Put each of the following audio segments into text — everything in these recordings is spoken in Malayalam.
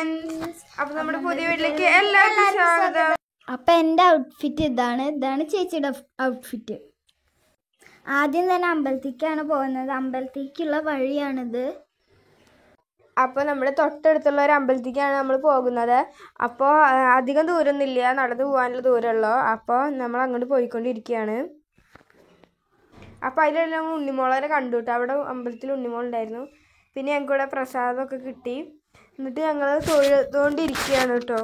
ഫ്രണ്ട്സ്, അപ്പൊ നമ്മുടെ പുതിയ വീട്ടിലേക്ക് എല്ലാവർക്കും സ്വാഗതം. അപ്പൊ എൻ്റെ ഔട്ട്ഫിറ്റ് ഇതാണ് ചേച്ചിയുടെ ഔട്ട്ഫിറ്റ്. ആദ്യം തന്നെ അമ്പലത്തേക്കാണ് പോകുന്നത്. അമ്പലത്തേക്കുള്ള വഴിയാണിത്. അപ്പോൾ നമ്മുടെ തൊട്ടടുത്തുള്ള ഒരു അമ്പലത്തേക്കാണ് നമ്മൾ പോകുന്നത്. അപ്പോൾ അധികം ദൂരമൊന്നുമില്ല, നടന്നു പോകാനുള്ള ദൂരമുള്ളൂ. അപ്പോൾ നമ്മൾ അങ്ങോട്ട് പോയിക്കൊണ്ടിരിക്കുകയാണ്. അപ്പോൾ അതിലെല്ലാം ഉണ്ണിമോളെ കണ്ടു കേട്ടോ. അവിടെ അമ്പലത്തിൽ ഉണ്ണിമോളുണ്ടായിരുന്നു. പിന്നെ ഞങ്ങൾക്കിവിടെ പ്രസാദമൊക്കെ കിട്ടി. എന്നിട്ട് ഞങ്ങൾ തൊഴുതുകൊണ്ടിരിക്കുകയാണ് കേട്ടോ.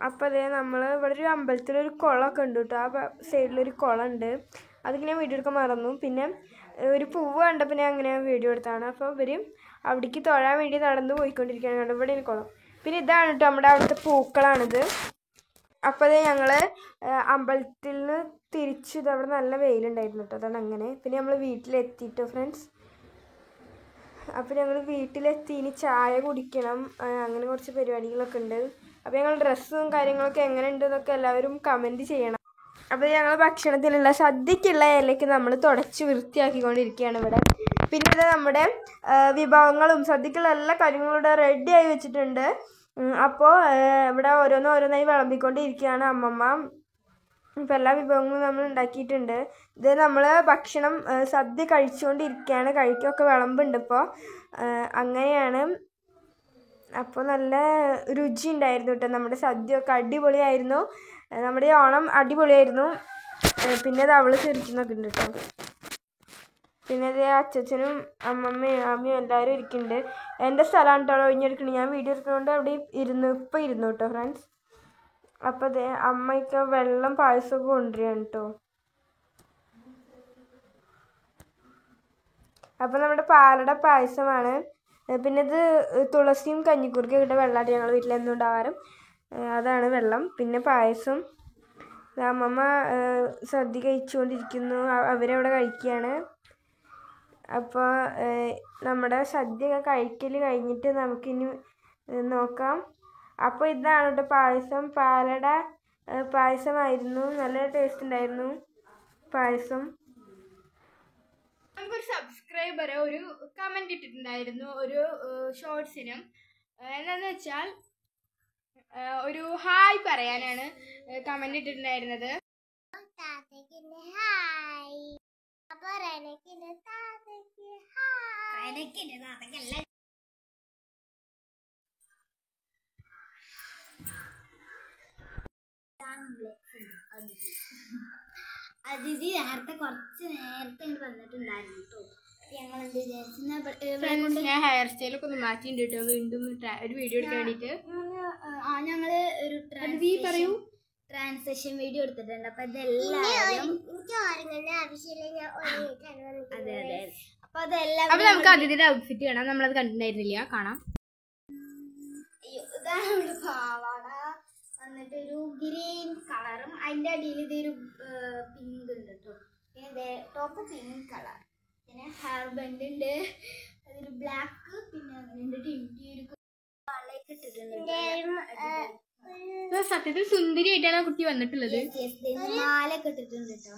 അപ്പോൾ അതേ നമ്മൾ ഇവിടെ ഒരു അമ്പലത്തിലൊരു കുളമൊക്കെ ഉണ്ട് കേട്ടോ. ആ സൈഡിലൊരു കുളമുണ്ട്. അതൊക്കെ ഞാൻ വീഡിയോ എടുക്കാൻ മറന്നു. പിന്നെ ഒരു പൂവ് കണ്ടപ്പോൾ ഞാൻ അങ്ങനെ വീഡിയോ എടുത്താണ്. അപ്പോൾ ഇവർ അവിടേക്ക് തൊഴാൻ വേണ്ടി നടന്ന് പോയിക്കൊണ്ടിരിക്കുകയാണ് കേട്ടോ. ഇവിടെ ഒരു കുളം. പിന്നെ ഇതാണ് കേട്ടോ നമ്മുടെ അവിടുത്തെ പൂക്കളാണിത്. അപ്പോൾ അത് ഞങ്ങൾ അമ്പലത്തിൽ നിന്ന് തിരിച്ച് ഇതവിടെ നല്ല വെയിലുണ്ടായിരുന്നു കേട്ടോ. അതാണ് അങ്ങനെ. പിന്നെ നമ്മൾ വീട്ടിലെത്തിയിട്ടോ ഫ്രണ്ട്സ്. അപ്പോൾ ഞങ്ങൾ വീട്ടിലെത്തി. ഇനി ചായ കുടിക്കണം, അങ്ങനെ കുറച്ച് പരിപാടികളൊക്കെ ഉണ്ട്. അപ്പോൾ ഞങ്ങൾ ഡ്രസ്സും കാര്യങ്ങളൊക്കെ എങ്ങനെ ഉണ്ടെന്നൊക്കെ എല്ലാവരും കമൻറ്റ് ചെയ്യണം. അപ്പോൾ ഞങ്ങൾ ഭക്ഷണത്തിലുള്ള സദ്യക്കുള്ള ഇലയ്ക്ക് നമ്മൾ തുടച്ച് വൃത്തിയാക്കിക്കൊണ്ടിരിക്കുകയാണ് ഇവിടെ. പിന്നെ ഇത് നമ്മുടെ വിഭവങ്ങളും സദ്യക്കുള്ള എല്ലാ കാര്യങ്ങളും ഇവിടെ റെഡിയായി വെച്ചിട്ടുണ്ട്. അപ്പോൾ ഇവിടെ ഓരോന്നായി വിളമ്പിക്കൊണ്ടിരിക്കുകയാണ് അമ്മമ്മ. ഇപ്പോൾ എല്ലാ വിഭവങ്ങളും നമ്മൾ ഉണ്ടാക്കിയിട്ടുണ്ട്. ഇത് നമ്മൾ ഭക്ഷണം സദ്യ കഴിച്ചുകൊണ്ടിരിക്കുകയാണ്. കഴിക്കൊക്കെ വിളമ്പുണ്ട് ഇപ്പോൾ. അങ്ങനെയാണ്. അപ്പോൾ നല്ല രുചി ഉണ്ടായിരുന്നു കേട്ടോ. നമ്മുടെ സദ്യയൊക്കെ അടിപൊളിയായിരുന്നു. നമ്മുടെ ഓണം അടിപൊളിയായിരുന്നു. പിന്നെ അത് അവൾ ചിരിക്കുന്നൊക്കെ ഉണ്ട് കേട്ടോ. പിന്നെ അത് അച്ഛനും അമ്മയും എല്ലാവരും ഇരിക്കുന്നുണ്ട്. എൻ്റെ സ്ഥലമാണ് കേട്ടോ ഒഴിഞ്ഞെടുക്കുന്നത്. ഞാൻ വീഡിയോ എടുക്കുന്നതുകൊണ്ട് അവിടെ ഇപ്പോൾ ഇരുന്നു കേട്ടോ ഫ്രണ്ട്സ്. അപ്പോൾ അതെ അമ്മയ്ക്ക് വെള്ളം പായസമൊക്കെ കൊണ്ടുവരികയാണ് കേട്ടോ. അപ്പോൾ നമ്മുടെ പാലട പായസമാണ്. പിന്നെ ഇത് തുളസിയും കഞ്ഞിക്കുറുക്കും ഇട്ട വെള്ളമായിട്ട് ഞങ്ങൾ വീട്ടിലെന്നും ഉണ്ടാവാറും. അതാണ് വെള്ളം. പിന്നെ പായസം. അമ്മമ്മ സദ്യ കഴിച്ചുകൊണ്ടിരിക്കുന്നു. അവരവിടെ കഴിക്കുകയാണ്. അപ്പോൾ നമ്മുടെ സദ്യ കഴിക്കൽ കഴിഞ്ഞിട്ട് നമുക്കിനി നോക്കാം. അപ്പോൾ ഇതാണ് കേട്ടോ പായസം. പാലട പായസമായിരുന്നു. നല്ല ടേസ്റ്റ് ഉണ്ടായിരുന്നു പായസം. നമുക്കൊരു സബ്സ്ക്രൈബർ ഒരു കമൻറ്റ് ഇട്ടിട്ടുണ്ടായിരുന്നു ഒരു ഷോർട്സിനും. എന്താണെന്ന് വെച്ചാൽ ഒരു ഹായ് പറയാനാണ് കമൻറ്റ് ഇട്ടിട്ടുണ്ടായിരുന്നത്. അതിഥി കുറച്ച് നേരത്തെ വന്നിട്ടുണ്ടായിരുന്നു കേട്ടോ. ഞങ്ങൾ എന്ത് വിചാരിച്ചു, ഞാൻ ഹെയർ സ്റ്റൈലൊക്കെ ഒന്ന് മാറ്റിയിട്ടുണ്ട് കേട്ടോ. വീണ്ടും ഒരു വീഡിയോ എടുക്കാൻ വേണ്ടിയിട്ട് ഞങ്ങള് ഒരു ട്രാൻസാക്ഷൻ വീഡിയോ എടുത്തിട്ടുണ്ട്. അപ്പൊ ഇതെല്ലാവരും അതെ. അപ്പൊ അതെല്ലാം അപ്പൊ നമുക്ക് അതിഥിയുടെ ഔട്ട്ഫിറ്റ് കാണാം. നമ്മളത് കണ്ടിട്ടുണ്ടായിരുന്നില്ല, കാണാം. ഇതാണ് പാവാട വന്നിട്ട് ഒരു ഗ്രീൻ കളറും അതിന്റെ അടിയിൽ ഇതൊരു പിങ്ക് ഉണ്ട് കേട്ടോ. പിന്നെ ടോപ്പ് പിങ്ക് കളർ. പിന്നെ ഹെയർ ബാൻഡ് ഉണ്ട്, അതൊരു ബ്ലാക്ക്. പിന്നെ അതിന്റെ ടിൻറ്റി ഒരു വളയൊക്കെ ഇട്ടിട്ടുണ്ട്. സത്യത്തിൽ സുന്ദരിയായിട്ടാണ് കുട്ടി വന്നിട്ടുള്ളത്. മാലൊക്കെ ഇട്ടിട്ടുണ്ട് കേട്ടോ.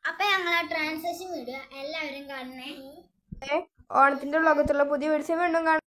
അപ്പൊ ഞങ്ങൾ ആ ട്രാൻസാക്ഷൻ വീഡിയോ എല്ലാവരും കാണണേ. ഓണത്തിന്റെ ലോകത്തുള്ള പുതിയ വീഡിയോസ് വീണ്ടും കാണാം.